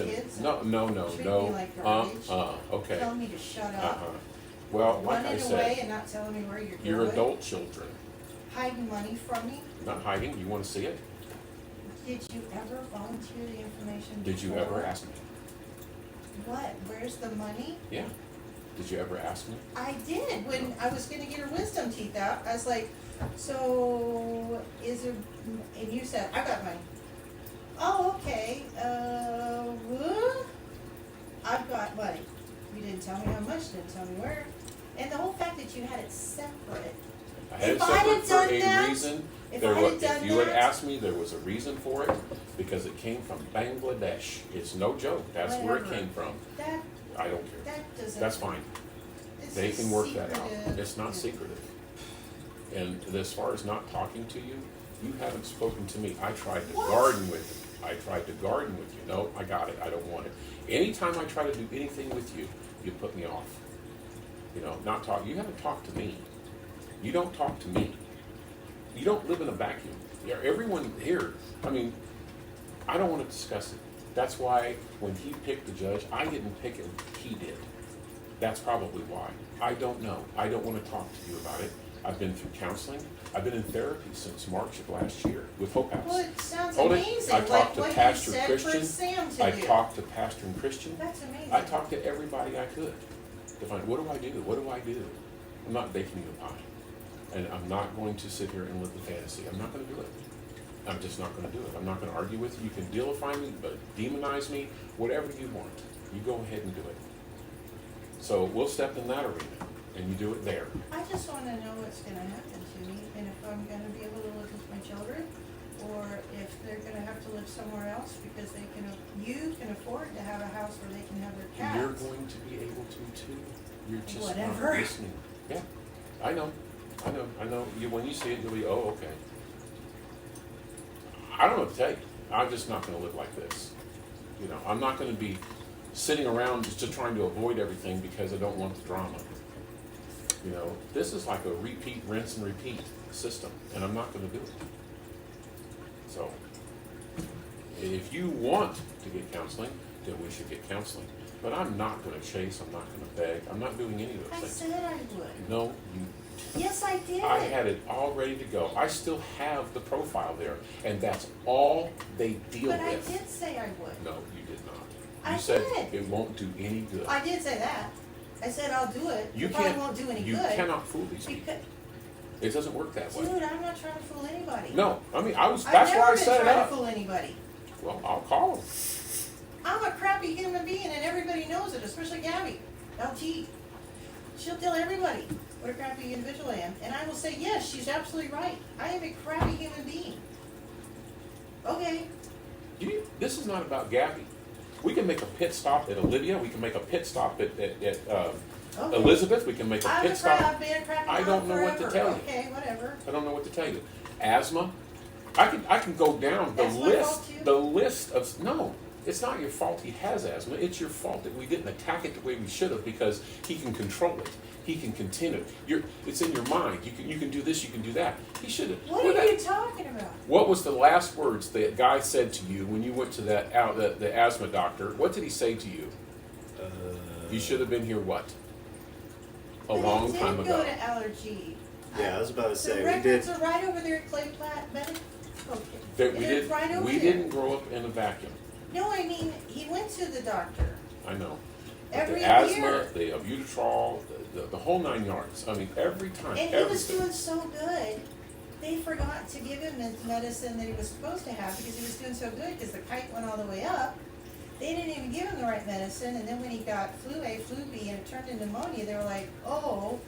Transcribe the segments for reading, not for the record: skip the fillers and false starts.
kids. No, Treat me like garbage. Okay. Telling me to shut up. Uh-huh. Well, like I Running away said, and not telling me where you're you're going. adult children. Hiding money from me. Not hiding, you want to see it? Did you ever volunteer the information Did you before? ever ask me? What? Where's the money? Yeah. Did you ever ask me? I did. When I was gonna get her wisdom teeth out, I was like, so is there, and you said, I got money. Oh, okay, what? I've got money. You didn't tell me how much, didn't tell me where. And the whole fact that you had it separate. I had it If I'd separate have for done a that- reason. if There I'd was, have done if you had that- asked me, there was a reason for it, because it came from Bangladesh. It's no joke. That's where it Whatever. came from. That, I don't care. that doesn't. That's fine. It's They just can work that out. secretive. It's not secretive. And as far as not talking to you, you haven't spoken to me. I tried to What? garden with you. I tried to garden with you. No, I got it. I don't want it. Anytime I try to do anything with you, you put me off. You know, not talk. You haven't talked to me. You don't talk to me. You don't live in a vacuum. Yeah, everyone here, I mean, I don't want to discuss it. That's why when he picked the judge, I didn't pick him, he did. That's probably why. I don't know. I don't want to talk to you about it. I've been through counseling. I've been in therapy since March of last year with Hope House. Well, it sounds Hold it. amazing, I like talked to what you Pastor said Christian. for Sam to I do. talked to Pastor and Christian. That's amazing. I talked to everybody I could to find, what do I do? What do I do? I'm not baking you a pie. And I'm not going to sit here and live the fantasy. I'm not going to do it. I'm just not going to do it. I'm not going to argue with you. You can deify me, but demonize me, whatever you want. You go ahead and do it. So we'll step in that arena, and you do it there. I just wanna know what's gonna happen to me, and if I'm gonna be able to live with my children, or if they're gonna have to live somewhere else because you can afford to have a house where they can have their cats. You're going to be able to too. You're just Whatever. not listening. Yeah, I know. You, when you see it, you'll be, oh, okay. I don't know what to tell you. I'm just not going to live like this. You know, I'm not going to be sitting around just trying to avoid everything because I don't want the drama. You know, this is like a repeat, rinse, and repeat system, and I'm not going to do it. So, if you want to get counseling, then we should get counseling. But I'm not going to chase. I'm not going to beg. I'm not doing any of those I things. said I would. No, you. Yes, I did. I had it all ready to go. I still have the profile there, and that's all they deal But with. I did say I would. No, you did not. I You said did. it won't do any good. I did say that. I said I'll do it. You It probably can't. won't do any You good. cannot fool these people. Because, It doesn't work that way. dude, I'm not trying to fool anybody. No, I mean I was. I've That's never why I been set it trying up. to fool anybody. Well, I'll call them. I'm a crappy human being and everybody knows it, especially Gabby. LT. She'll tell everybody what a crappy individual I am. And I will say, yes, she's absolutely right. I am a crappy human being. Okay. This is not about Gabby. We can make a pit stop at Olivia. We can make a pit stop at Okay. Elizabeth. We can make a I'm pit a stop. I've been a crappy I don't mom know what to forever. tell you. Okay, whatever. I don't know what to tell you. Asthma. I can go down the That's my list. fault too? The list of no. It's not your fault he has asthma. It's your fault that we didn't attack it the way we should have because he can control it. He can continue it. It's in your mind. You can do this. You can do that. He should have. What are you talking about? What was the last words the guy said to you when you went to the asthma doctor? What did he say to you? You should have been here what? A long time I ago. did go to allergy. Yeah, I was about to say, The we records did. are right over there at Clay Platt Medical. Okay. That we They're right over we there. didn't grow up in a vacuum. No, I mean, he went to the doctor. I know. But Every the asthma, year. the albuterol, the whole 9 yards. I mean, every time. And he was everything. doing so good, they forgot to give him his medicine that he was supposed to have because he was doing so good because the kite went all the way up. They didn't even give him the right medicine, and then when he got flu A, flu B, and it turned into pneumonia, they were like, oh,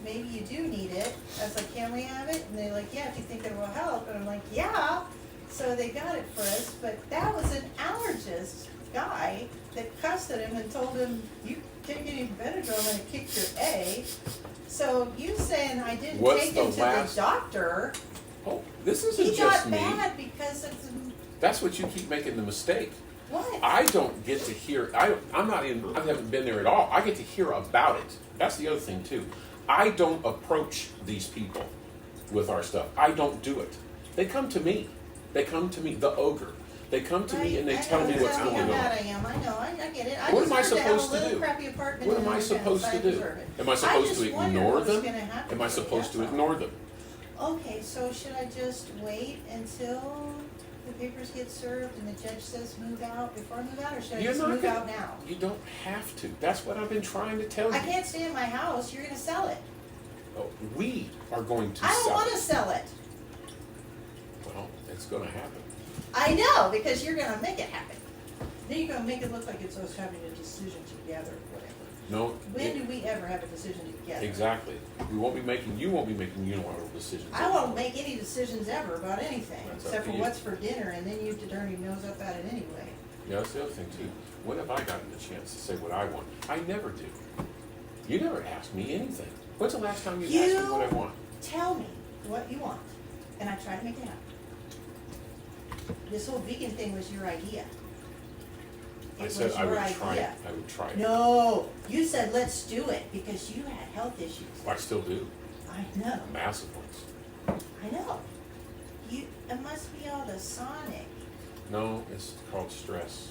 maybe you do need it. I was like, can we have it? And they're like, yeah, if you think it will help. And I'm like, yeah. So they got it for us, but that was an allergist guy that cussed at him and told him, you can't get any Benadryl and it kicked your A. So you saying I didn't What's take the him to last- the doctor, Oh, this isn't he just got me. bad because of the, That's what you keep making the mistake. what? I don't get to hear. I haven't been there at all. I get to hear about it. That's the other thing too. I don't approach these people with our stuff. I don't do it. They come to me. They come to me. The ogre. They come to me Right, and they I tell know, me what's tell me going how bad on. I am, I know, I get it. I What am I deserve to have supposed a to little do? crappy apartment What in am I Independence. supposed to I do? deserve it. Am I supposed to just wondered ignore what was them? gonna happen Am I to me, supposed to that's all. ignore them? Okay, so should I just wait until the papers get served and the judge says move out before I move out, or should I You're just not move gonna- out now? You don't have to. That's what I've been trying to tell you. I can't stay in my house, you're gonna sell it. Oh, we are going to I don't sell wanna it. sell it. Well, it's gonna happen. I know, because you're gonna make it happen. Then you're gonna make it look like it's us having a decision together, whatever. No. When do we ever have a decision together? Exactly. You won't be making unilateral decisions. I won't make any decisions ever about anything, That's up except to for you. what's for dinner, and then you have to turn your nose up at it anyway. Yeah, that's the other thing too. When have I gotten the chance to say what I want? I never do. You never ask me anything. When's the last time you asked me what I want? Tell me what you want, and I try to make it happen. This whole vegan thing was your idea. I It said was I your would try it. idea. I would try it. No, you said let's do it because you had health issues. I still do. I know, Massive ones. I know. It must be all the Sonic No, it's called stress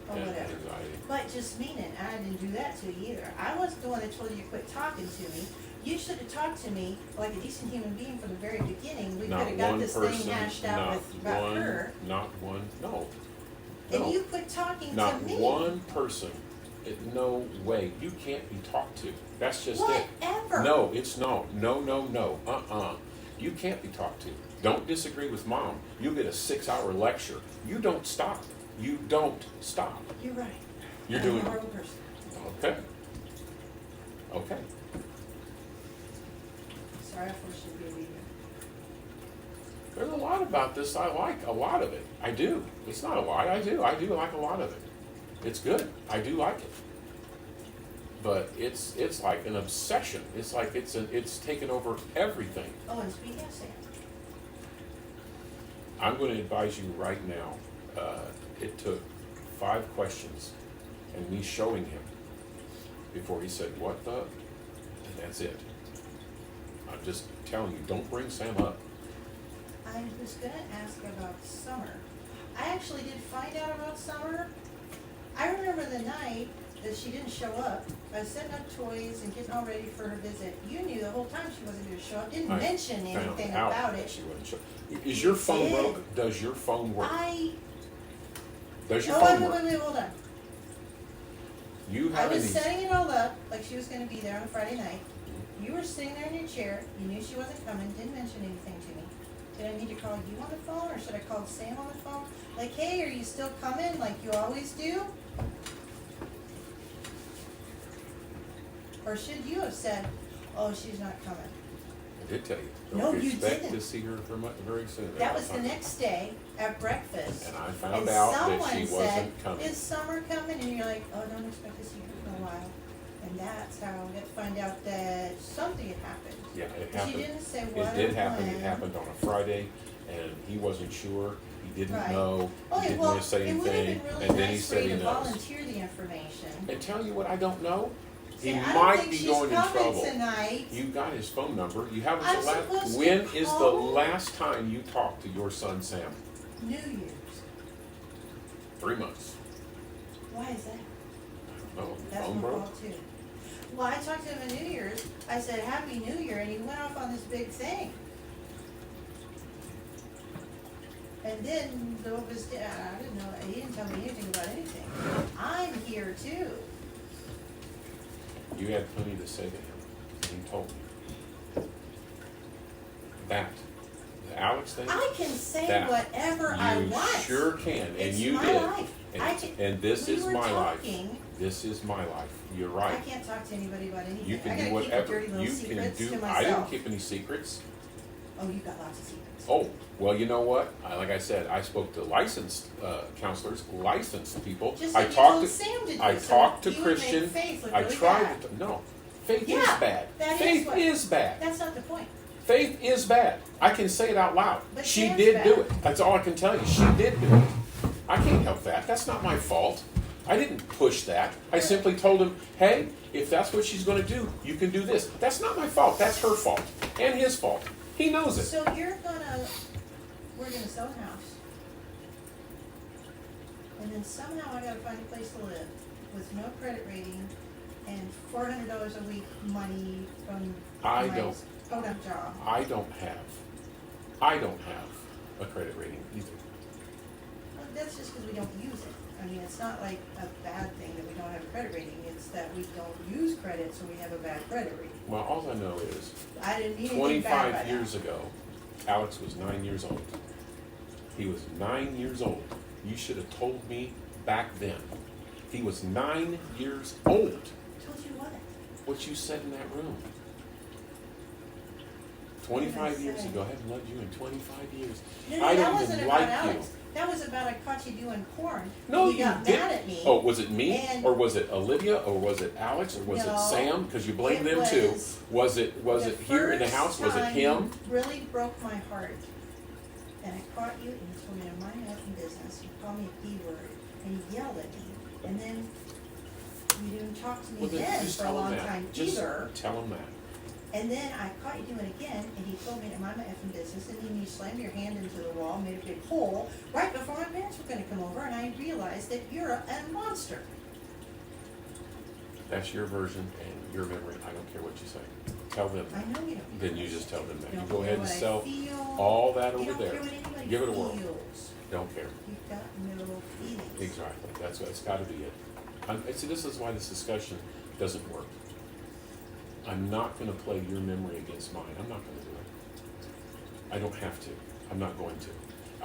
or and whatever. anxiety. But just mean it, I didn't do that to you either. I wasn't the one that told you to quit talking to me. You should have talked to me like a decent human being from the very beginning. We could Not have got one this person, thing hashed out not with about one, her. not one, no. And No. you quit talking to Not me. one person. No way. You can't be talked to. That's just it. Whatever. No, it's no. No, no, no. You can't be talked to. Don't disagree with mom. You get a 6-hour lecture. You don't stop. You don't stop. You're right. You're I'm doing a horrible person. okay. Okay. Sorry I forced you to be a vegan. There's a lot about this I like. A lot of it. I do. It's not a lie. I do. I do like a lot of it. It's good. I do like it. But it's like an obsession. It's like it's taken over everything. Oh, and speaking of Sam, I'm going to advise you right now. It took 5 questions and me showing him before he said, "What the?" And that's it. I'm just telling you, don't bring Sam up. I was gonna ask about Summer. I actually did find out about Summer. I remember the night that she didn't show up. I was setting up toys and getting all ready for her visit. You knew the whole time she wasn't gonna show up, didn't I mention found anything out about that it. she wasn't sure. Is your phone did. broke? Does your phone work? Does your Oh, phone wait, work? hold on. You I have was these. setting it all up, like she was gonna be there on a Friday night. You were sitting there in your chair, you knew she wasn't coming, didn't mention anything to me. Did I need to call you on the phone, or should I call Sam on the phone? Like, hey, are you still coming, like you always do? Or should you have said, oh, she's not coming? I did tell you. No, Don't you expect didn't. to see her very soon. That was the next day at breakfast. And I found out that someone she said, wasn't coming. is Summer coming? And you're like, oh, don't expect to see her for a while. And that's how we got to find out that something had happened. Yeah, it But happened. she didn't say what It did or happen. when. It happened on a Friday, and he wasn't sure. He didn't Right. know. He Okay, didn't well, want to say it would have anything, been really and then he nice for said you he to knows. volunteer the information. And tell you what I don't know. He Say, I don't might think be she's going in coming trouble. tonight. You got his phone number. You have I'm his last. supposed to When is the call? last time you talked to your son Sam? New Year's. 3 months. Why is that? I don't know. The That's phone my broke. fault too. Well, I talked to him at New Year's. I said, Happy New Year, and he went off on this big thing. And then I didn't know, he didn't tell me anything about anything. I'm here too. You had plenty to say to him. And he told me. That. The Alex thing. I can say That. whatever I You want. sure can, and It's you my did. life. And, I can- and this we is were my talking. life. This is my life. You're I right. can't talk to anybody about anything. You I can gotta do keep the whatever. dirty little You can secrets do. to I didn't myself. keep any secrets. Oh, you got lots of secrets. Oh, well, you know what? Like I said, I spoke to licensed counselors, licensed people. Just I like you talked told to. Sam to do, I so talked to you would make Christian. Faith look I really tried bad. to. No, faith Yeah, is bad. that is Faith what- is bad. That's not the point. Faith is bad. I can say it out loud. But She Sam's did bad. do it. That's all I can tell you. She did do it. I can't help that. That's not my fault. I didn't push that. I simply told him, hey, if that's what she's going to do, you can do this. That's not my fault. That's her fault and his fault. He knows it. So we're gonna sell a house. and then somehow I gotta find a place to live with no credit rating and $400 a week money from I my don't. podunk job. I don't have a credit rating either. Well, that's just because we don't use it. I mean, it's not like a bad thing that we don't have a credit rating, it's that we don't use credit, so we have a bad credit rating. Well, all I know is I didn't mean anything bad by 25 that. years ago, Alex was 9 years old. He was 9 years old. You should have told me back then. He was 9 years old. Told you what? What you said in that room. 25 years say? ago, I haven't loved you in 25 years. No, I that don't wasn't even about like Alex. you. That was about I caught you doing porn. No, and you got didn't. mad at me. Oh, was it me? And- Or was it Olivia? Or was it Alex? Or was No, it Sam? Because you blame it them too. was Was it here in the first house? Was it time him? you really broke my heart. And I caught you and you told me to mind my own business. You called me a P word and you yelled at me. And then you didn't talk to me Well, then then just for a tell him long that. time Just either. tell him that. And then I caught you doing it again, and he told me to mind my effing business, and then you slammed your hand into the wall, made a big hole, right before my parents were gonna come over, and I realized that you're a monster. That's your version and your memory. I don't care what you say. Tell them I that. know you don't. Then you just tell them that. You You don't go care ahead and what I sell feel. all that You over don't there. care what anybody Give it a whirl. feels. Don't care. You've got no feelings. Exactly. That's got to be it. See, this is why this discussion doesn't work. I'm not going to play your memory against mine. I'm not going to do it. I don't have to. I'm not going to.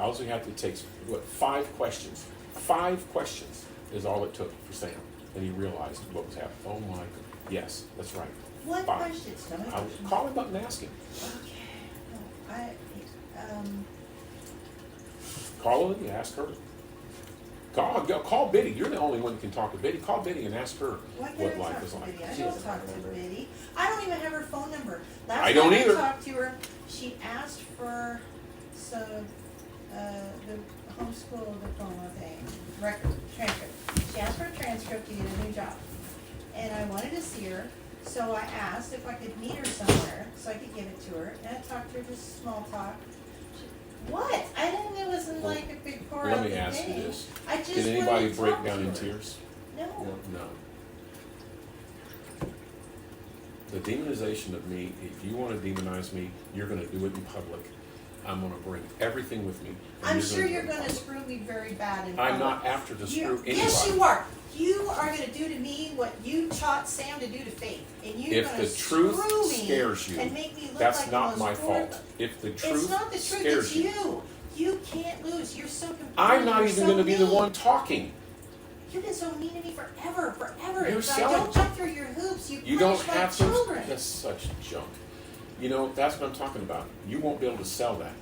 All we have to take, what, 5 questions. 5 questions is all it took for Sam. And he realized what was happening. Oh my God. Yes, that's right. What 5. questions? Tell me I'll questions. call him up and ask him. Okay. No, Call Olivia, ask her. Call Biddy. You're the only one that can talk to Biddy. Call Biddy and ask her why can't what I life talk is to like. Biddy? I She don't doesn't talk to remember. Biddy. I don't even have her phone number. Last I don't time either. I talked to her, she asked for the homeschool diploma thing, record, transcript. She asked for a transcript to get a new job. And I wanted to see her, so I asked if I could meet her somewhere, so I could give it to her. And I talked to her, just small talk. What? I didn't, it wasn't like a big pour out Let the me ask you thing. this. I just Did wanted anybody to break talk down to in her. tears? No. No. The demonization of me, if you want to demonize me, you're going to do it in public. I'm going to bring everything with me. and I'm you're sure gonna you're do it in gonna public. screw me very bad in I'm public. not after to screw anybody. Yes, you are. You are gonna do to me what you taught Sam to do to Faith, and you're If gonna the truth screw me scares you, and make me look that's like not the my most fault. horrible. If the It's truth not the truth. scares It's you, you. You can't lose. You're so competitive. I'm not You're even so going to be the mean. one talking. You've been so mean to me forever. You're If I selling- don't jump through your hoops, you You don't punish my have to. children. That's such junk. You know, that's what I'm talking about. You won't be able to sell that.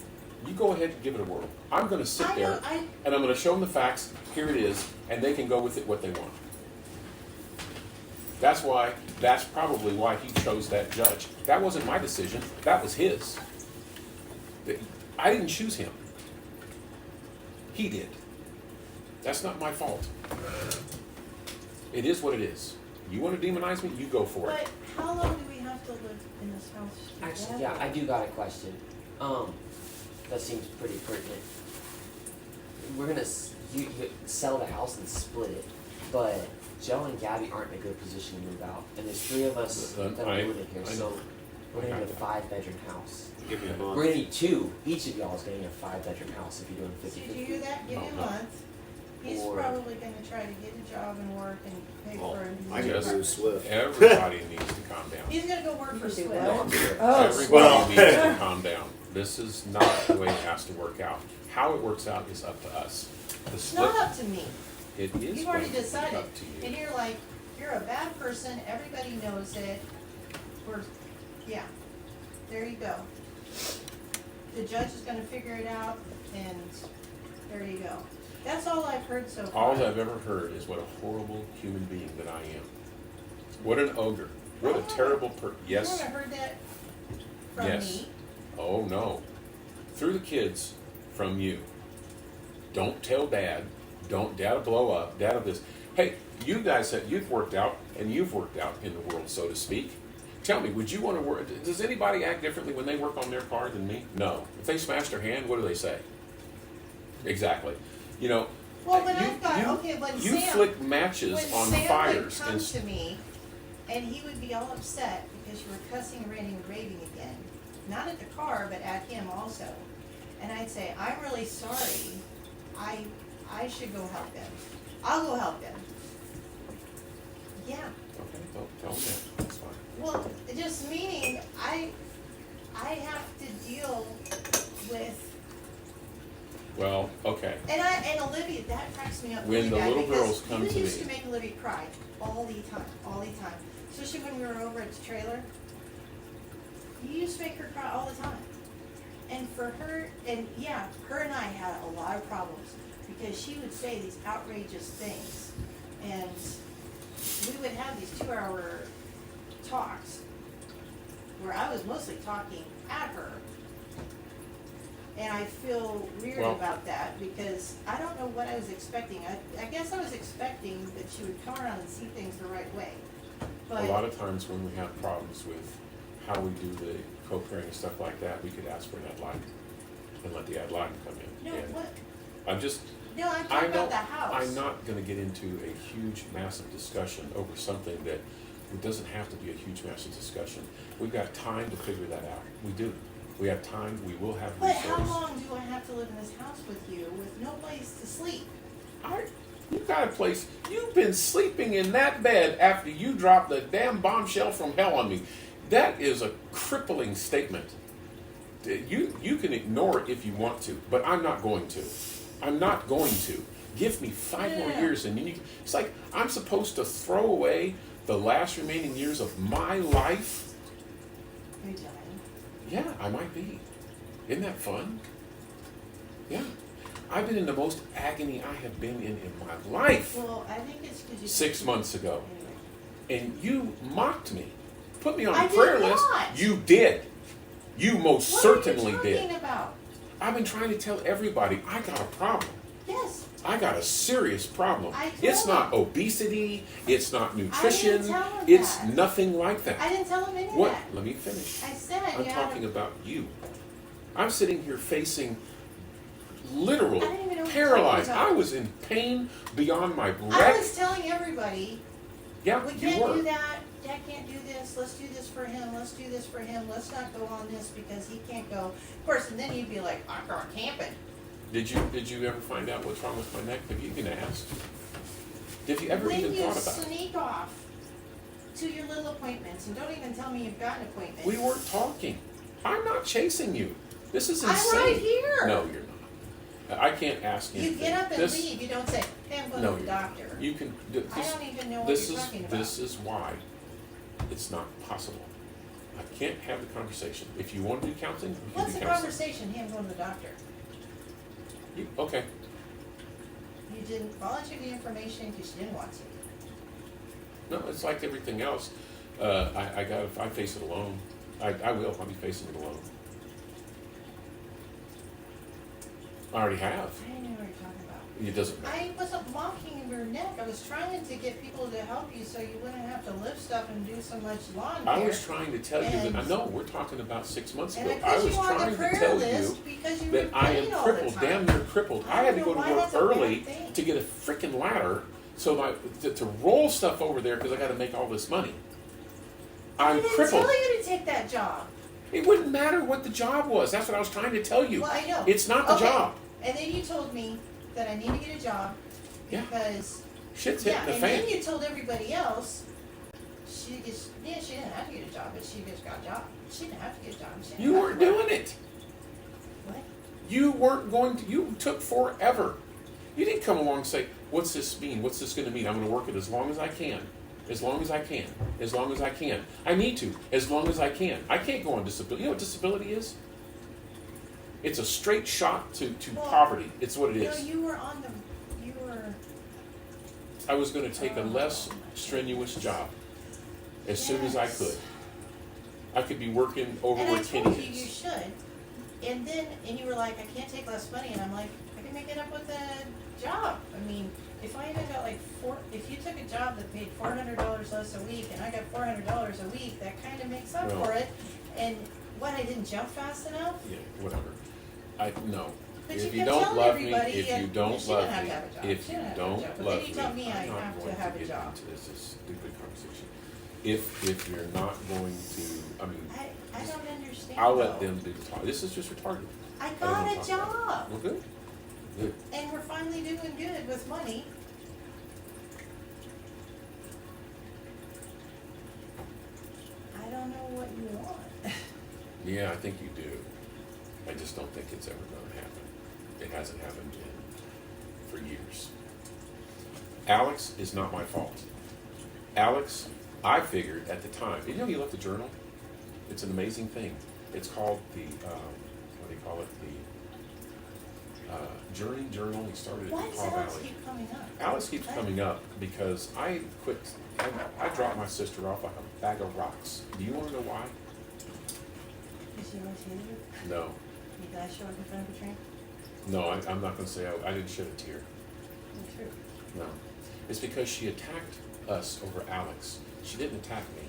You go ahead and give it a whirl. I'm going to sit I know, there I- and I'm going to show them the facts. Here it is, and they can go with it what they want. That's why. That's probably why he chose that judge. That wasn't my decision. That was his. I didn't choose him. He did. That's not my fault. It is what it is. You want to demonize me? You go for it. But how long do we have to live in this house? Actually, yeah, I do got a question. That seems pretty pertinent. We're gonna you sell the house and split it, but Joe and Gabby aren't in a good position to move out, and there's 3 of us that are moving here, I so know. we're gonna I need a got 5-bedroom house. Give me a month. We're gonna need 2. Each of y'all is gonna need a 5-bedroom house if you're doing Did you 50-50. hear that? Give me a Oh, no. month. He's Or- probably gonna try to get a job and work and pay Well, for it. I Yes. can Bruce Swift. Everybody needs to calm down. He's gonna go work for Swift. No, I'm sure. Oh, Everybody well. needs to calm down. This is not the way it has to work out. How it works out is up to us. The It's split, not up to me. it is You've going already to be decided. up to And you. you're like, you're a bad person, everybody knows it. Yeah, there you go. The judge is gonna figure it out, and there you go. That's all I've heard so far. All I've ever heard is what a horrible human being that I am. What an ogre. What a terrible yes. You haven't heard that from Yes. me. Oh no. Through the kids, from you. Don't tell dad. Don't dad blow up. Dad of this. Hey, you guys you've worked out and you've worked out in the world, so to speak. Tell me, would you want to work? Does anybody act differently when they work on their car than me? No. If they smash their hand, what do they say? Exactly. You know, Well, when You- I've got, you- okay, when You Sam, flick matches when on Sam would fires come and to me, and he would be all upset because you were cussing, ranting, and raving again. Not at the car, but at him also. And I'd say, I'm really sorry. I should go help him. I'll go help him. Yeah. okay, don't tell him that, that's fine. Well, just meaning, I have to deal with, Well, okay, and Olivia, that cracks me up When really the bad little because girls come to you used me- to make Olivia cry all the time. Especially when we were over at the trailer. You used to make her cry all the time. And for her, and yeah, her and I had a lot of problems because she would say these outrageous things. And we would have these 2-hour talks where I was mostly talking at her. And I feel weird Well- about that because I don't know what I was expecting. I guess I was expecting that she would come around and see things the right way. But a lot of times when we have problems with how we do the co-parenting and stuff like that, we could ask for an ad litem and let the ad litem come in. no, And what? I'm just, No, I'm I talking about don't, the house. I'm not gonna get into a huge, massive discussion over something that, it doesn't have to be a huge, massive discussion. We've got time to figure that out. We do. We have time, we will have But resources. how long do I have to live in this house with you with no place to sleep? You've got a place, you've been sleeping in that bed after you dropped the damn bombshell from hell on me. That is a crippling statement. You can ignore it if you want to, but I'm not going to. I'm not going to. Give me 5 more Yeah. years and then it's like I'm supposed to throw away the last remaining years of my life. Are you dying? Yeah, I might be. Isn't that fun? Yeah. I've been in the most agony I have been in my life Well, I think it's because you. 6 months ago. Anyway. And you mocked me. Put me on I the did prayer list. not. You did. You most certainly What are you did. talking about? I've been trying to tell everybody I got a problem. Yes. I got a serious problem. I told It's not him. obesity. It's not nutrition. tell him It's that. nothing like that. I didn't tell him any of What? that. Let me finish. I said I'm you talking had about you. I'm sitting here facing literal I didn't even know what you were paralyzed. talking about. I was in pain beyond my I breath. was telling everybody, Yeah, we you can't were. do that, Dad can't do this, let's do this for him, let's do this for him, let's not go on this because he can't go. Of course, and then you'd be like, I'm going camping. Did you ever find out what's wrong with my neck? Have you even asked? Have you ever When even you thought about it? sneak off to your little appointments and don't even tell me you've got an appointment. We weren't talking. I'm not chasing you. This is I'm insane. right here. No, you're not. I can't ask You anything. get up and This- leave, you don't say, hey, I'm going No, to the you're not. doctor. You can. I don't even know what This you're is talking about. this is why it's not possible. I can't have the conversation. If you want to do counseling, you can What's do the counseling. conversation, him going to the doctor? Okay. You didn't volunteer the information because you didn't want to. No, it's like everything else. I face it alone. I will. I'll be facing it alone. I already have. I didn't know what you're talking about. It doesn't matter. I wasn't mocking your neck. I was trying to get people to help you so you wouldn't have to lift stuff and do so much lawn care. I was trying to tell you that, I And- know, we're talking about 6 months And ago. I I put was you on trying the to prayer tell list you because you were that in I pain am all the crippled, time. damn near crippled. I I had to don't go know to why work that's a bad early thing. to get a freaking ladder to roll stuff over there because I gotta make all this money. I I'm didn't crippled. tell you to take that job. It wouldn't matter what the job was. That's what I was trying to tell you. Well, I know. It's not the Okay. job. And then you told me that I need to get a job Yeah. because Shit's yeah, hitting the and fan. then you told everybody else she didn't have to get a job, but she just got a job. She didn't have to get a job. She didn't You have weren't to work. doing it. What? You weren't going to. You took forever. You didn't come along and say, "What's this mean? What's this going to mean? I'm going to work it as long as I can, as long as I can, as long as I can. I need to, as long as I can. I can't go on disability. You know what disability is? It's a straight shot to Well, poverty. It's what it No, is. you were on the. You were. I was going to take a less strenuous job as soon as I Yes. could. I could be working over And I where told Kenny you you is. should. And then, and you were like, I can't take less money. And I'm like, I can make it up with a job. I mean, if I even got like if you took a job that paid $400 less a week and I got $400 a week, that kind of makes up Well- for it. And what, I didn't jump fast enough? Yeah, whatever. No. But If you you kept don't telling love me, everybody if you and don't she didn't love have me, to have a job. if She you didn't have to have a don't job. But love then you tell me I I'm not have to going have a get job. into this stupid conversation. If you're not going to, I mean, I don't understand. I'll let though. them do the talk. This is just retarded. I don't got wanna a talk about it. job, Well, good. Good. and we're finally doing good with money. I don't know what you want. Yeah, I think you do. I just don't think it's ever gonna happen. It hasn't happened for years. Alex is not my fault. Alex, I figured at the time, you know he left a journal? It's an amazing thing. It's called the, what do you call it? The Journey Journal. He started it Why in does Paw Alex Valley. keep coming up? Alex keeps coming up because I quit, I dropped my sister off like a bag of rocks. Do you wanna know why? Is she always hated you? No. You guys show up in front of a train? No, I'm not gonna say, I didn't shed a tear. It's true. No. It's because she attacked us over Alex. She didn't attack me.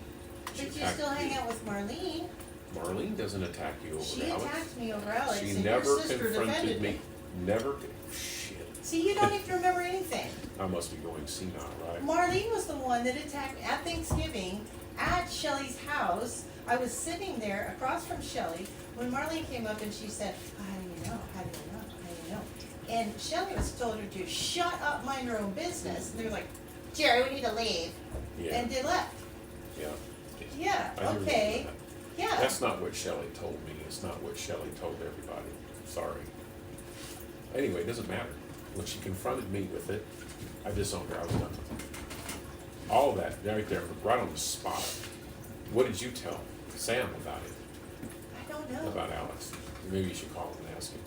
She But you attacked still hang you. out with Marlene. Marlene doesn't attack you over She Alex. attacked me over Alex, She and never your sister confronted defended me. me. Never, shit. See, you don't even remember anything. I must be going senile, right? Marlene was the one that attacked me at Thanksgiving at Shelley's house. I was sitting there across from Shelley when Marlene came up and she said, how do you know? How do you know? How do you know? And Shelley was told her to shut up, mind her own business. And they were like, Jerry, we need to leave. Yeah, And they left. yeah. Yeah, I do remember okay. that. Yeah. That's not what Shelley told me. It's not what Shelley told everybody. Sorry. Anyway, it doesn't matter. When she confronted me with it, I disowned her. I was done with it. All of that, right there, right on the spot. What did you tell Sam about it? I don't know. About Alex? Maybe you should call him and ask him.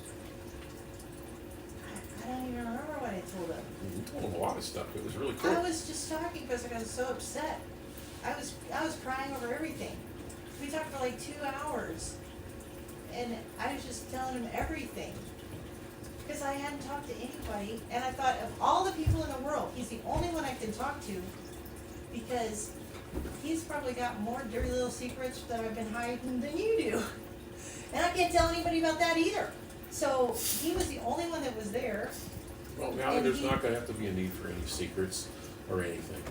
I don't even remember what I told him. You told him a lot of stuff. It was really cool. I was just talking because I was so upset. I was crying over everything. We talked for like 2 hours. And I was just telling him everything. Because I hadn't talked to anybody, and I thought of all the people in the world, he's the only one I can talk to, because he's probably got more dirty little secrets that I've been hiding than you do. And I can't tell anybody about that either. So he was the only one that was there. Well, now and there's he- not gonna have to be a need for any secrets or anything.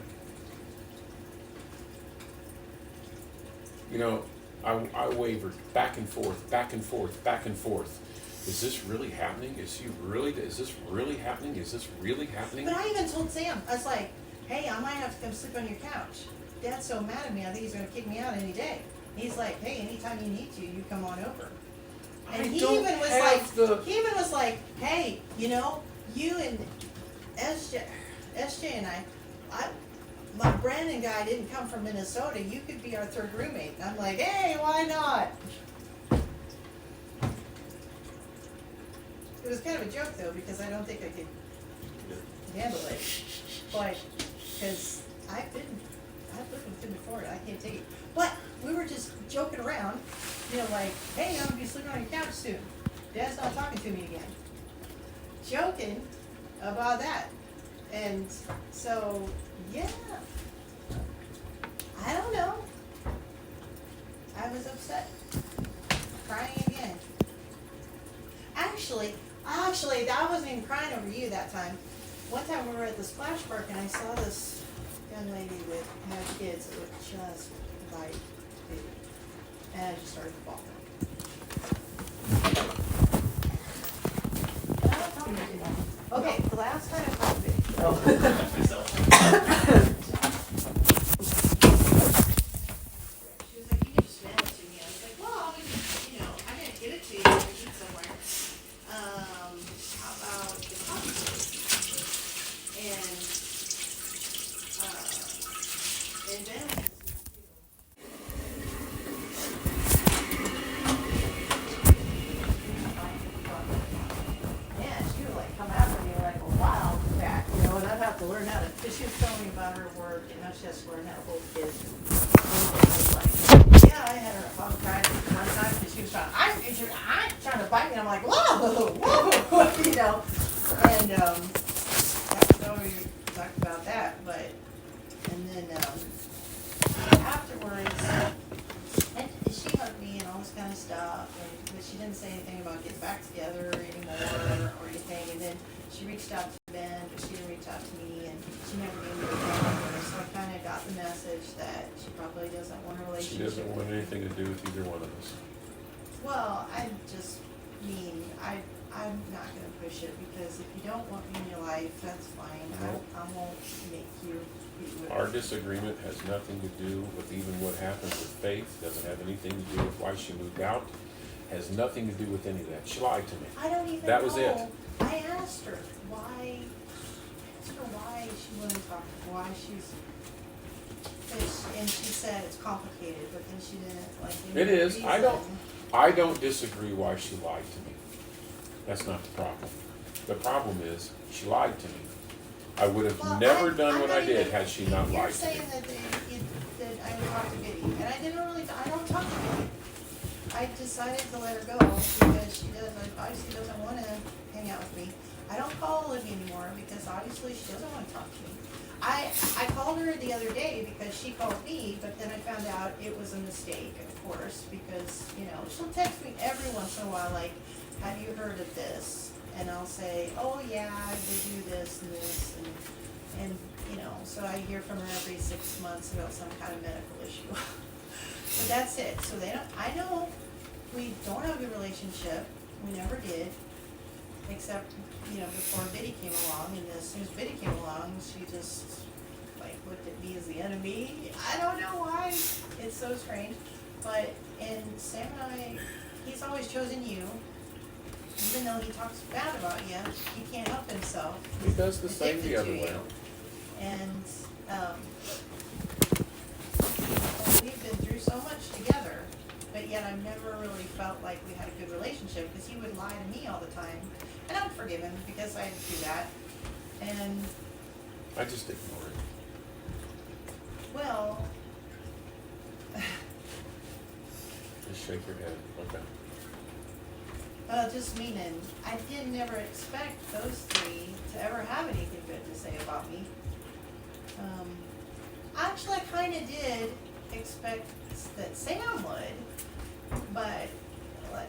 You know, I wavered back and forth, back and forth, back and forth. Is this really happening? Is this really happening? Is this really happening? But I even told Sam, I was like, hey, I might have to come sleep on your couch. Dad's so mad at me, I think he's gonna kick me out any day. He's like, hey, anytime you need to, you come on over. And he even was like, hey, you know, you and SJ and my Brandon guy didn't come from Minnesota, you could be our third roommate. And I'm like, hey, why not? It was kind of a joke though, because I don't think I could handle it. But, because I've lived with him before, I can't take it. But we were just joking around, you know, like, hey, I'm gonna be sleeping on your couch soon. Dad's not talking to me again. Joking about that. And so, yeah. I don't know. I was upset. Crying again. Actually, I wasn't even crying over you that time. One time we were at the splash park and I saw this young lady that had kids that looked just like me. And I just started bawling. And I don't talk to you anymore. Okay, the last time I talked to you. She was like, you can just mail it to me. I was like, well, you know, I'm gonna give it to you when we eat somewhere. How about the coffee? And then. Yeah, she would like come after me like a wildcat, you know, and I'd have to learn how to, because she was telling me about her work, and how she has to learn how to hold kids. And I was like, yeah, I had her hog tied one time, because she was trying, I'm trying to bite me, and I'm like, whoa, you know, and, that's how we talked about that, but, and then, afterwards, and she hugged me and all this kind of stuff, but she didn't say anything about getting back together anymore, she reached out to Ben, but she didn't reach out to me, and she never gave me a phone number, so I kinda got the message that she probably doesn't want a She relationship. doesn't want anything to do with either one of us. Well, I just mean, I'm not gonna push it, because if you don't want me in your life, that's fine, No. I won't make you be with me. Our disagreement has nothing to do with even what happened with Faith, doesn't have anything to do with why she moved out, has nothing to do with any of that. She lied to me. I don't even know. That was it. I asked her why she wouldn't talk, why and she said it's complicated, but then she didn't like give me It a is. reason. I don't disagree why she lied to me. That's not the problem. The problem is, she lied to me. I would have Well, never I'm done what not I did even- had she not You're lied to me. saying that I would talk to Biddy, and I didn't really, I don't talk to Biddy. I decided to let her go because she obviously doesn't wanna hang out with me. I don't call Olivia anymore because obviously she doesn't wanna talk to me. I called her the other day because she called me, but then I found out it was a mistake, of course, because, she'll text me every once in a while, like, have you heard of this? And I'll say, oh yeah, they do this and this, and so I hear from her every 6 months about some kind of medical issue. But that's it, so I know we don't have a good relationship, we never did, except, before Biddy came along, and as soon as Biddy came along, she just, looked at me as the enemy. I don't know why, it's so strange, and Sam and he's always chosen you, even though he talks bad about you, he can't help himself. He does the same the Addicted other to way. you. And, we've been through so much together, but yet I've never really felt like we had a good relationship, because he would lie to me all the time. And I would forgive him, because I do that. And, I just ignore it. well, Just shake your head. Okay. just meaning, I did never expect those three to ever have anything good to say about me. Actually, I kinda did expect that Sam would, but like,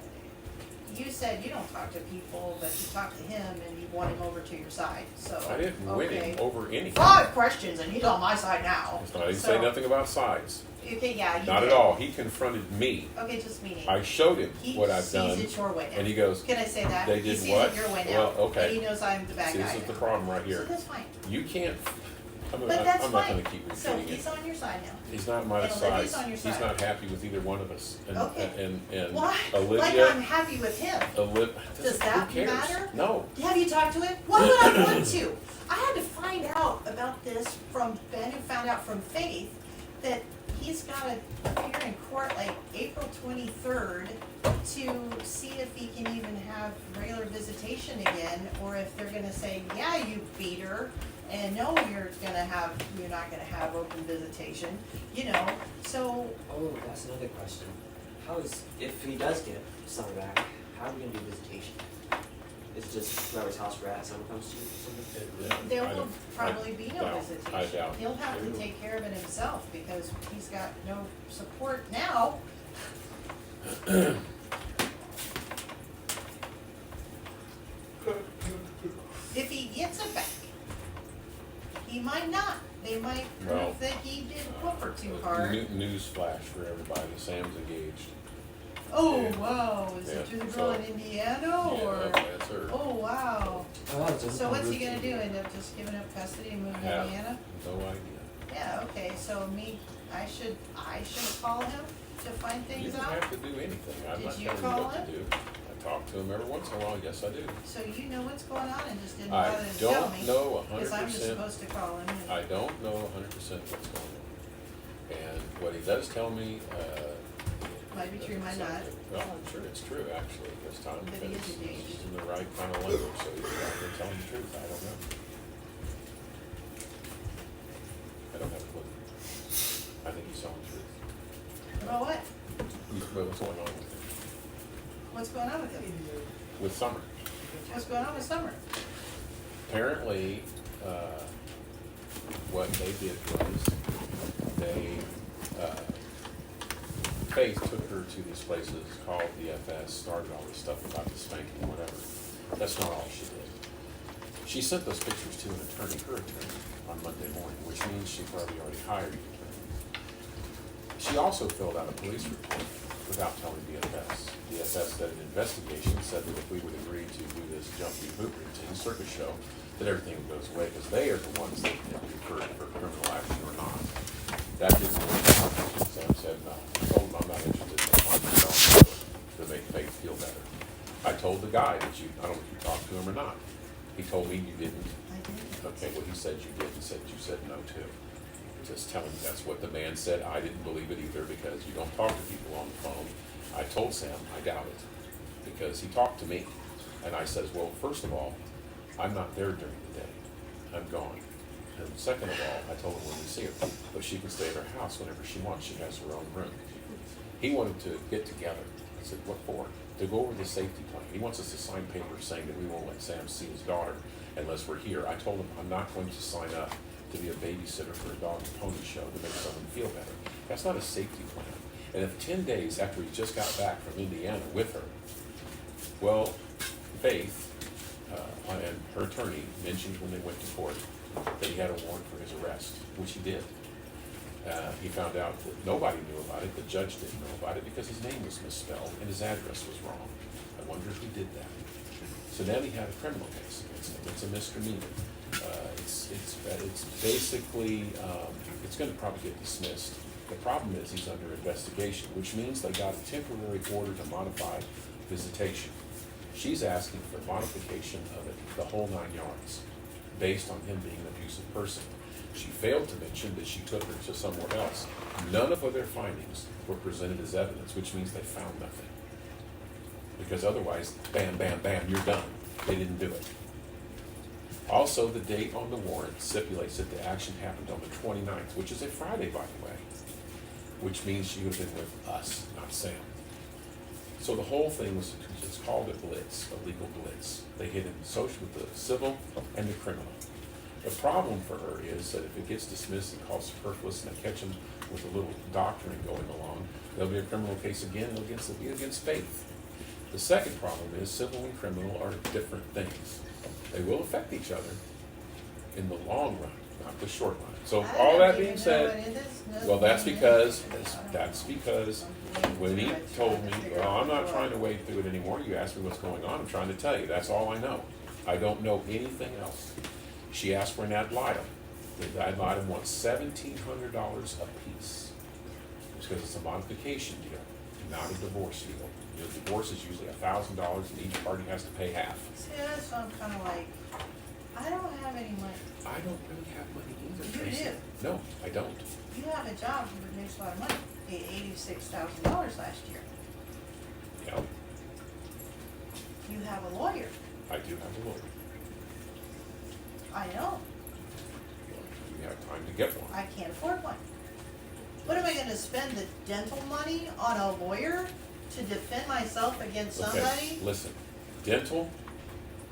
you said you don't talk to people, but you talk to him and you want him over to your side, so. I didn't win him okay. over anything. 5 questions and he's on my side now. I didn't say So- nothing about size. Okay, yeah, you Not did. at all. He confronted me. Okay, just meaning. I showed him He what I've sees done, it your way now. and he goes, Can I say that? They He did sees what? it your way now. Well, okay. And he knows I'm the bad see, guy this is the now. problem right So here. that's fine. You can't, I'm But that's not fine. gonna keep So repeating he's it. on your side now. He's not my and side. Olivia's on your He's side. not happy with either one of us. And, Okay. and Why? Olivia, Like I'm happy with him. Does that who cares? matter? No. Have you talked to him? Why would I want to? I had to find out about this from Ben, who found out from Faith that he's got to appear in court like April 23rd to see if he can even have regular visitation again, or if they're gonna say, yeah, you beat her, and no, you're not gonna have open visitation, so. Oh, that's another question. If he does get Summer back, how are we gonna do visitation? It's just whoever's house we're at, someone comes to or something? There I will don't- probably be no I visitation. doubt. He'll have to take care of it himself because he's got no support now. If he gets it back, he might not. They might Well, prove that he didn't whoop her too hard. News flash for everybody. Sam's engaged. Oh, Yeah. wow, is Yeah, it to the girl so- in Indiana Yeah, or? that's her. Oh, wow. Oh, So what's he gonna do? End up just giving up custody and moving to Have Indiana? no idea. Yeah, okay, so I should call him to find You things don't out? have to do anything. I'm Did not you telling you call what him? to do. I talk to him every once in a while. Yes, I do. So you know what's going on and just didn't I bother to tell me? don't know Because I'm just 100%. supposed to call him and. I don't know 100% what's going on. And what he does tell me, Might be true, might not. Well, I'm sure it's true, actually, this time. But he is because engaged. He's in the right kind of language, so he's probably telling the truth. I don't know. I don't have a clue. I think he's telling the truth. About what? But what's going on with him? What's going on with him? With Summer? What's going on with Summer? Apparently, what they did was they, Faith took her to these places called DFS, started all this stuff about the spanking, whatever. That's not all she did. She sent those pictures to her attorney, on Monday morning, which means she probably already hired an attorney. She also filled out a police report without telling DFS. DFS did an investigation, said that if we would agree to do this jumpy boot routine circus show, that everything goes away, because they are the ones that get referred for criminal action or not. That didn't work out. Sam said, no. I told him I'm not interested in to make Faith feel better. I told the guy that I don't know if you talked to him or not. He told me you didn't. I did. Okay, well, he said you did. He said you said no too. Just telling you that's what the man said. I didn't believe it either because you don't talk to people on the phone. I told Sam I doubt it because he talked to me. And I says, well, first of all, I'm not there during the day. I'm gone. And second of all, I told him when we see her, but she can stay at her house whenever she wants. She has her own room. He wanted to get together. I said, what for? To go over the safety plan. He wants us to sign papers saying that we won't let Sam see his daughter unless we're here. I told him I'm not going to sign up to be a babysitter for a dog and pony show to make someone feel better. That's not a safety plan. And if 10 days after he just got back from Indiana with her, well, Faith and her attorney mentioned when they went to court that he had a warrant for his arrest, which he did. He found out that nobody knew about it, the judge didn't know about it because his name was misspelled and his address was wrong. I wonder if he did that. So now he had a criminal case against him. It's a misdemeanor. It's basically, it's gonna probably get dismissed. The problem is he's under investigation, which means they got a temporary order to modify visitation. She's asking for modification of it, the whole 9 yards, based on him being an abusive person. She failed to mention that she took her to somewhere else. None of their findings were presented as evidence, which means they found nothing. Because otherwise, bam, bam, bam, you're done. They didn't do it. Also, the date on the warrant stipulates that the action happened on the 29th, which is a Friday, by the way, which means she would have been with us, not Sam. So the whole thing was, it's called a blitz, a legal blitz. They hit him with the civil and the criminal. The problem for her is that if it gets dismissed and called superfluous and they catch him with a little doctoring going along, there'll be a criminal case again, it'll be against Faith. The second problem is civil and criminal are different things. They will affect each other in the long run, not the short run. So all that being said, well, that's because when he told me, well, I'm not trying to wade through it anymore. You asked me what's going on. I'm trying to tell you. That's all I know. I don't know anything else. She asked for an ad litem. The ad litem wants $1,700 a piece. It's because it's a modification deal, not a divorce deal. You know, divorce is usually $1,000 and each party has to pay half. See, that's why I'm kind of like, I don't have any money. I don't really have money either, You Tracy. do. No, I don't. You have a job that makes a lot of money. Paid $86,000 last year. Yeah, You have a lawyer. I do have a lawyer. I know. You have time to get one. I can't afford one. What am I gonna spend the dental money on a lawyer to defend myself against Okay, somebody? listen, dental,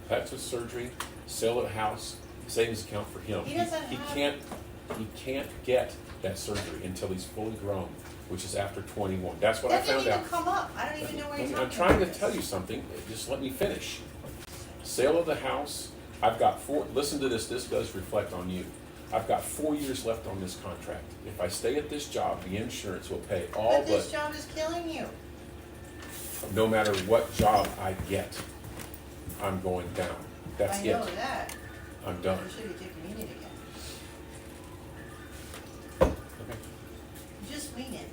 plastic surgery, sale of a house, savings account for him. He doesn't have- He can't get that surgery until he's fully grown, which is after 21. That's what I That found didn't out. even come up. I don't even know what you're talking about. I'm trying to this. tell you something, just let me finish. Sale of the house, I've got listen to this does reflect on you. I've got 4 years left on this contract. If I stay at this job, the insurance will pay all But this but, job is killing you. no matter what job I get, I'm going down. That's I it. know that. I'm done. You should be taking me again. Okay. Just mean it.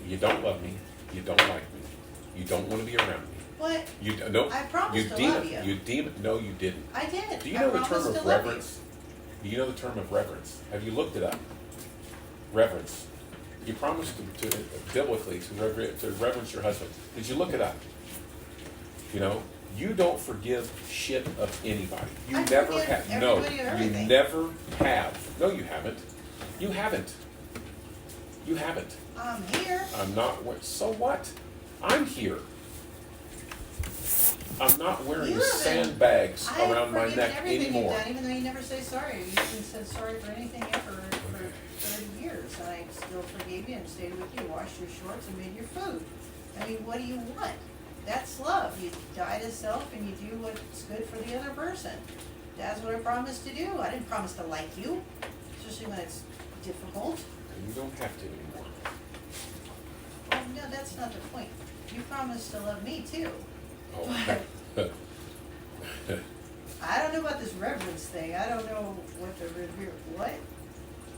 You don't love me. You don't like me. You don't want to be around me. What? You no. I promised to deem love it. you. You deem it. No, you didn't. I did. Do you I know the term promised of to love you. reverence? Do you know the term of reverence? Have you looked it up? Reverence. You promised to biblically to reverence your husband. Did you look it up? You know, you don't forgive shit of anybody. You I never forgive have. No, everybody of you everything. never have. No, you haven't. You haven't. You haven't. I'm here. I'm not. So what? I'm here. I'm not wearing You haven't- sandbags I around my forgive neck everything anymore. you've done, even though you never say sorry. You haven't said sorry for anything ever for 30 years, and I still forgave you and stayed with you, washed your shorts and made your food. I mean, what do you want? That's love. You die to self and you do what's good for the other person. That's what I promised to do. I didn't promise to like you, especially when it's difficult. And you don't have to anymore. Oh, no, that's not the point. You promised to love me too. Oh. I don't know about this reverence thing. I don't know what the revere. What?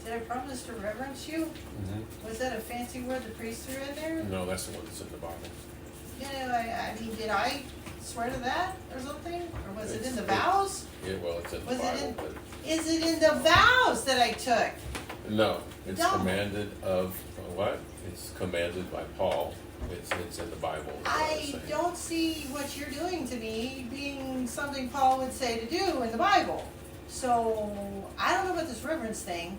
Did I promise to reverence you? Mhm. Was that a fancy word the priest threw in there? No, that's the one that's in the Bible. You know, I mean, did I swear to that or something? Or was it in the It's- vows? Yeah, well, it's in the Was it Bible, in- but Is it in the vows that I took? no, it's No. commanded of what? It's commanded by Paul. It's in the Bible. is what I was I saying. don't see what you're doing to me being something Paul would say to do in the Bible. So, I don't know about this reverence thing,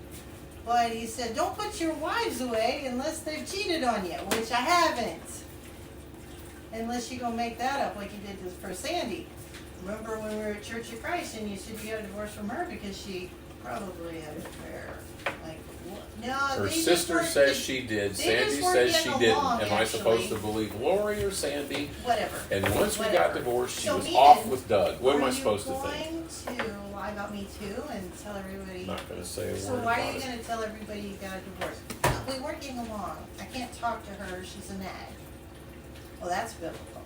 but he said, don't put your wives away unless they've cheated on you, which I haven't. Unless you go make that up like you did for Sandy. Remember when we were at Church of Christ and you said you got a divorce from her because she probably had an affair? Like, what? No, Her they just sister weren't- says she did. they Sandy just weren't says getting she didn't. along, Am I supposed actually. to believe Lori or Sandy? Whatever. And once we got Whatever. divorced, she So was Ian, off with Doug. What am I supposed to think? Are you going to lie about me too and tell everybody? I'm not going to say a So word why about are you it. gonna tell everybody you got a divorce? We weren't getting along. I can't talk to her. She's a nag. Well, that's biblical.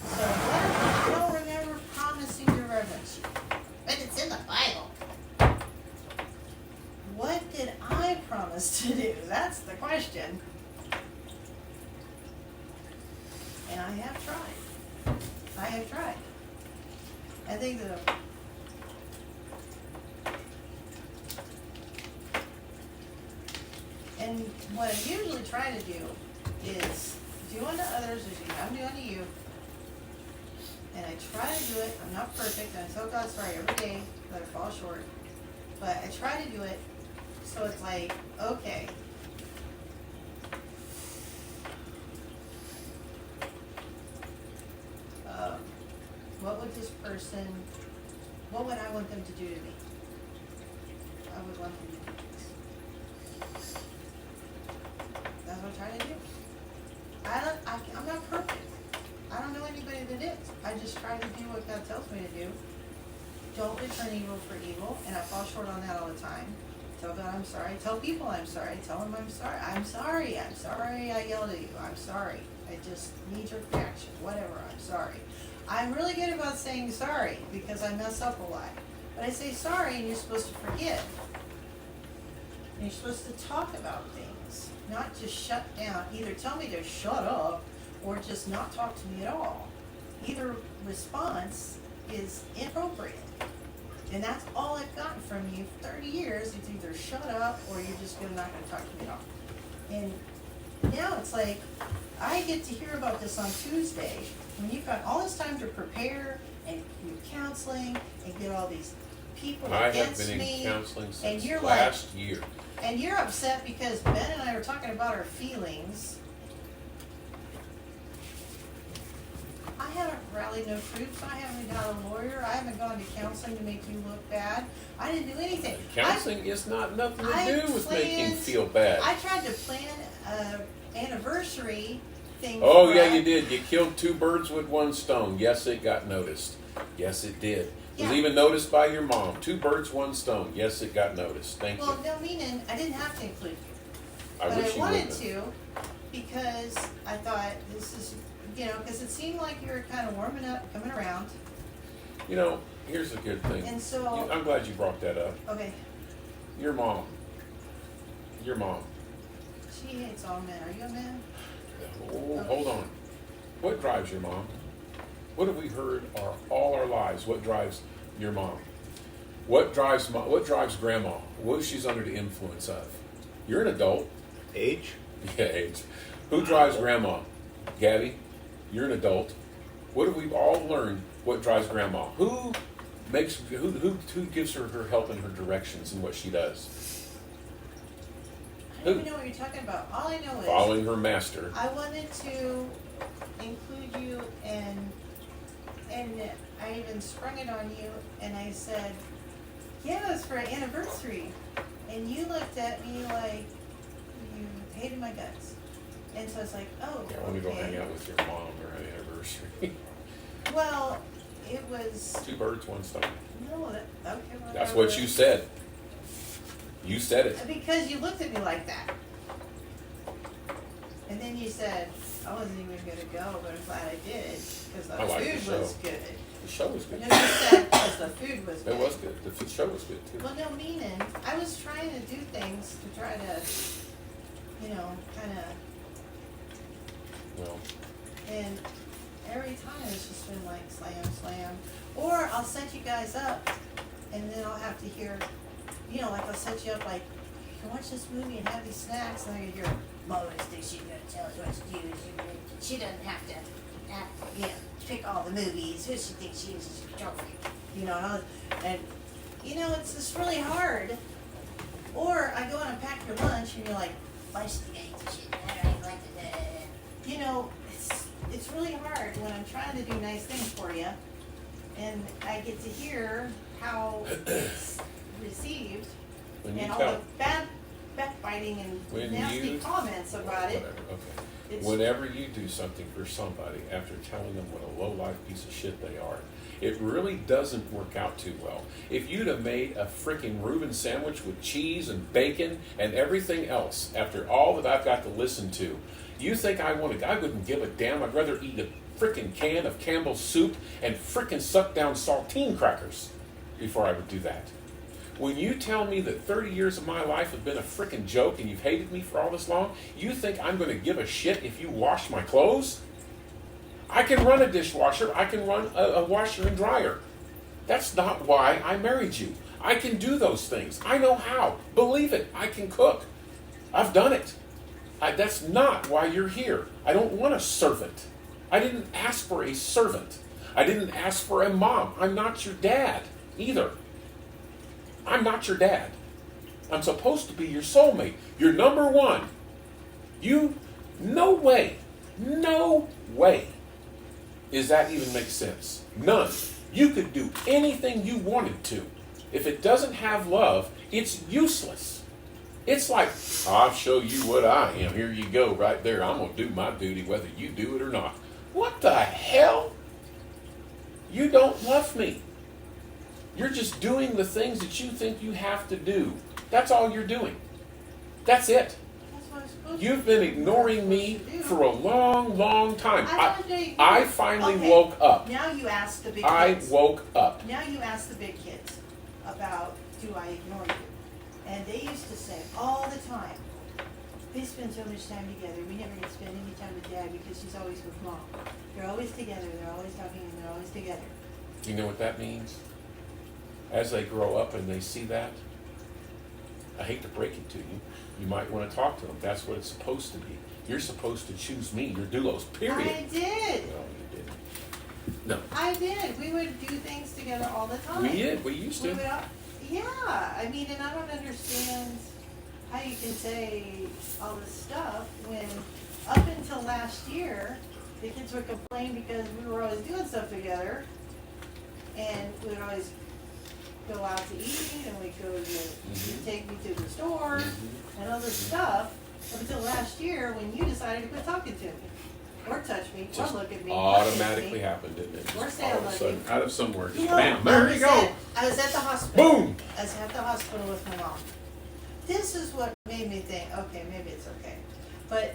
So what? I don't remember promising to reverence you, but it's in the Bible. What did I promise to do? That's the question. And I have tried. I have tried. I think that and what I usually try to do is do unto others as I'm doing to you. And I try to do it. I'm not perfect. And I tell God sorry every day that I fall short. But I try to do it so it's like, okay. What would this person, what would I want them to do to me? I would want them to do this. That's what I try to do. I'm not perfect. I don't know anybody that is. I just try to do what God tells me to do. Don't return evil for evil, and I fall short on that all the time. Tell God I'm sorry. Tell people I'm sorry. Tell them I'm sorry. I'm sorry. I'm sorry I yelled at you. I'm sorry. I just need your reaction. Whatever. I'm sorry. I'm really good about saying sorry because I mess up a lot. But I say sorry and you're supposed to forgive. And you're supposed to talk about things, not just shut down. Either tell me to shut up or just not talk to me at all. Either response is inappropriate. And that's all I've gotten from you for 30 years. It's either shut up or you're just not going to talk to me at all. And now it's like, I get to hear about this on Tuesday when you've got all this time to prepare and do counseling and get all these people I have against been in me. counseling since you're last year. And you're upset because Ben and I were talking about our feelings. I haven't rallied no troops. I haven't got a lawyer. I haven't gone to counseling to make you look bad. I didn't do anything. Counseling is not nothing to I do with making planned- you feel bad. I tried to plan an anniversary thing. Oh for yeah, us. you did. You killed two birds with one stone. Yes, it got noticed. Yes, it did. It was Yeah. even noticed by your mom. Two birds, one stone. Yes, it got noticed. Thank Well, you. no, meaning I didn't have to include you. I But wish I you wanted wouldn't. to because I thought this is, because it seemed like you were kind of warming up, coming around. You know, here's a good thing. And so, I'm glad you brought that up. okay, Your mom. Your mom. she hates all men. Are you a man? Oh, hold on. What drives your mom? What have we heard all our lives? What drives your mom? What drives grandma? What is she's under the influence of? You're an adult. Age? Yeah, age. Who drives grandma? Gabby, you're an adult. What have we all learned? What drives grandma? Who gives her help and her directions in what she does? I don't even know what you're talking about. All I know is Following her master. I wanted to include you and I even sprung it on you and I said, yeah, it was for an anniversary. And you looked at me like you hated my guts. And so it's like, oh, Yeah, I want to go okay. hang out with your mom or an anniversary. Well, it was, Two birds, one stone. no, that, okay, whatever. That's what you said. You said it. Because you looked at me like that. And then you said, I wasn't even gonna go, but I'm glad I did, because the I like the food was show. good. The show was good. No, you said, because the food was good. It was good. The show was good too. Well, no, meaning, I was trying to do things to try to, you know, kinda, Well, and every time it's just been like slam, slam. Or I'll set you guys up, and then I'll have to hear, you know, like I'll set you up like, you can watch this movie and have these snacks, and then you hear, Mom always thinks she's gonna tell us what to do. She doesn't have to, you know, pick all the movies. Who she thinks she is, she's a trophy. You know, and, you know, it's just really hard. Or I go in and pack your lunch, and you're like, watch the games and shit. I don't even like the, you know, it's really hard when I'm trying to do nice things for you, and I get to hear how it's received, when you and all tell, the bad backbiting When and nasty you- comments about it. whatever, okay. It's, Whenever you do something for somebody after telling them what a low-life piece of shit they are, it really doesn't work out too well. If you'd have made a freaking Reuben sandwich with cheese and bacon and everything else after all that I've got to listen to, you think I wouldn't give a damn. I'd rather eat a freaking can of Campbell's soup and freaking suck down saltine crackers before I would do that. When you tell me that 30 years of my life have been a freaking joke and you've hated me for all this long, you think I'm going to give a shit if you wash my clothes? I can run a dishwasher. I can run a washer and dryer. That's not why I married you. I can do those things. I know how. Believe it. I can cook. I've done it. That's not why you're here. I don't want a servant. I didn't ask for a servant. I didn't ask for a mom. I'm not your dad either. I'm not your dad. I'm supposed to be your soulmate. You're number one. No way is that even make sense. None. You could do anything you wanted to. If it doesn't have love, it's useless. It's like, I'll show you what I am. Here you go, right there. I'm going to do my duty whether you do it or not. What the hell? You don't love me. You're just doing the things that you think you have to do. That's all you're doing. That's it. that's what I'm supposed to You've been do. ignoring me That's what I'm supposed to do. for a long, long time. I don't know. I finally Okay. woke up. Now you ask the big I kids. woke up. Now you ask the big kids about, do I ignore you? And they used to say all the time, they spend so much time together. We never get to spend any time with Dad because she's always with Mom. They're always together. They're always talking and they're always together. You know what that means? As they grow up and they see that, I hate to break it to you, you might want to talk to them. That's what it's supposed to be. You're supposed to choose me, your doulos, period. I did. No, you didn't. No. I did. We would do things together all the time. We did. We used We to. would, yeah. I mean, and I don't understand how you can say all this stuff when up until last year, the kids would complain because we were always doing stuff together, and we would always go out to eat, and we'd go to, you'd take me to the store, and other stuff, up until last year when you decided to quit talking to me, or touch me, Just or look at me. automatically happened, didn't it? Or Just say I all of a love sudden, you. out of somewhere, just You know, bam, there you go. I was at the hospital. Boom! I was at the hospital with my mom. This is what made me think, okay, maybe it's okay. But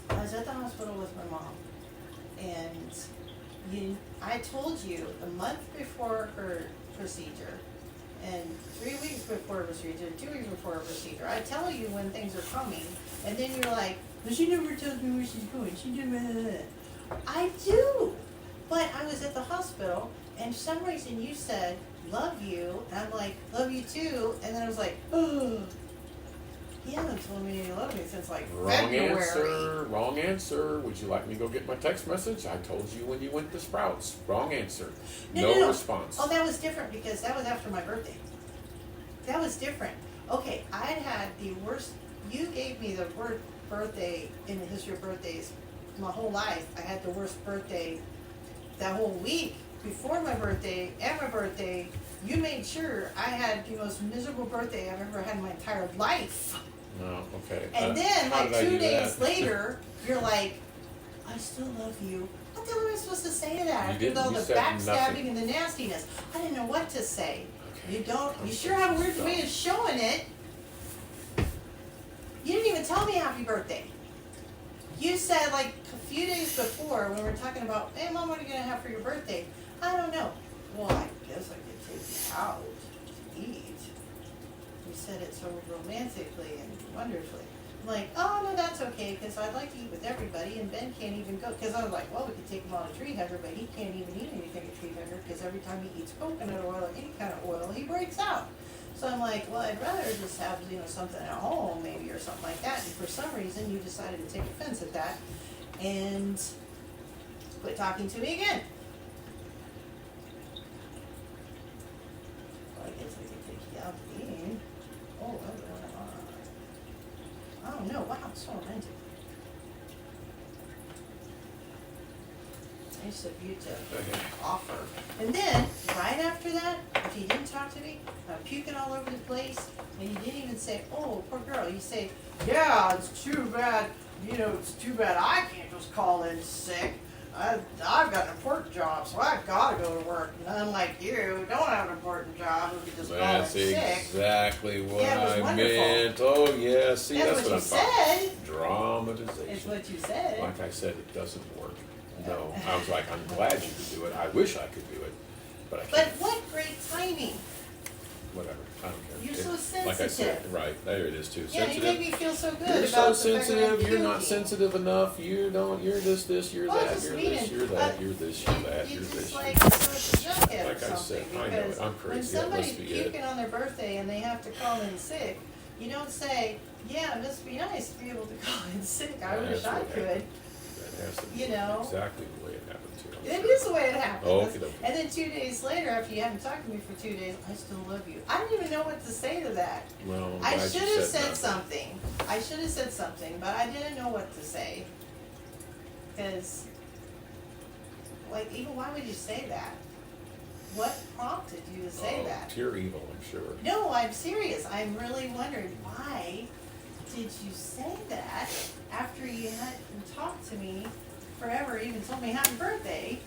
I was at the hospital with my mom, and I told you the month before her procedure, and 3 weeks before her procedure, 2 weeks before her procedure, I tell you when things are coming, and then you're like, but she never tells me where she's going. She did. I do, but I was at the hospital, and for some reason you said, love you, and I'm like, love you too, and then I was like, oh, you haven't told me you love me since like Wrong February. answer. Wrong answer. Would you like me to go get my text message? I told you when you went to Sprouts. Wrong answer. No response. Oh, that was different because that was after my birthday. That was different. Okay, I'd had the worst, you gave me the worst birthday in the history of birthdays my whole life. I had the worst birthday that whole week before my birthday and my birthday. You made sure I had the most miserable birthday I've ever had in my entire life. No, okay. And then, how like did I 2 do days that? later, you're like, I still love you. What the hell am I supposed to say to that? You After didn't. all You the said backstabbing nothing. and the nastiness. I didn't know what to say. Okay. You don't, I'm you so sure have a weird dumb. way of showing it. You didn't even tell me happy birthday. You said like a few days before when we were talking about, hey mom, what are you gonna have for your birthday? I don't know. Well, I guess I could take you out to eat. You said it so romantically and wonderfully. I'm like, oh no, that's okay, because I'd like to eat with everybody, and Ben can't even go. Because I was like, well, we could take him on a tree hugger, but he can't even eat anything at tree hugger because every time he eats coconut oil or any kind of oil, he breaks out. So I'm like, well, I'd rather just have, something at home maybe or something like that. And for some reason, you decided to take offense at that and quit talking to me again. Well, I guess I could take you out to eat. Oh, I don't know. Wow, so romantic. Nice of you to Okay. offer. And then, right after that, if you didn't talk to me, I'm puking all over the place, and you didn't even say, oh, poor girl. You say, yeah, it's too bad, it's too bad I can't just call in sick. I've got an important job, so I've got to go to work. And unlike you, don't have an important job, we can just call in That's sick. exactly what Yeah, it was I wonderful. meant. Oh yeah, see, That's that's what what you I'm talking. said. Dramatization. It's what you said. Like I said, it doesn't work. No, I was like, I'm glad you could do it. I wish I could do it, but I But can't. what great timing. Whatever. I don't care. You're so Like I said, sensitive. right there it is too. Yeah, you Sensitive. make me feel so good You're about so the fact that I'm sensitive. You're not puking. sensitive enough. You don't. You're this. You're Well, that. just You're mean this. it, You're but that. You're this. You're that. You You're just this. like such a junkhead Like or I said, something, I know it. because I'm when crazy. That somebody's must be it. puking on their birthday and they have to call in sick, you don't say, yeah, it must be nice to be able to call in sick, I wish That's I what could. happened. That has to be You know. exactly the way it happened too. I'm It sure. is the way it happens. Okey-dokey. And then 2 days later, after you haven't talked to me for 2 days, I still love you. I don't even know what to say to that. Well, I'm I glad should you have said nothing. something. I should have said something, but I didn't know what to say. Because, like, even why would you say that? What prompted you to say Oh, that? pure evil, I'm sure. No, I'm serious. I'm really wondering why did you say that after you hadn't talked to me forever, even told me happy birthday?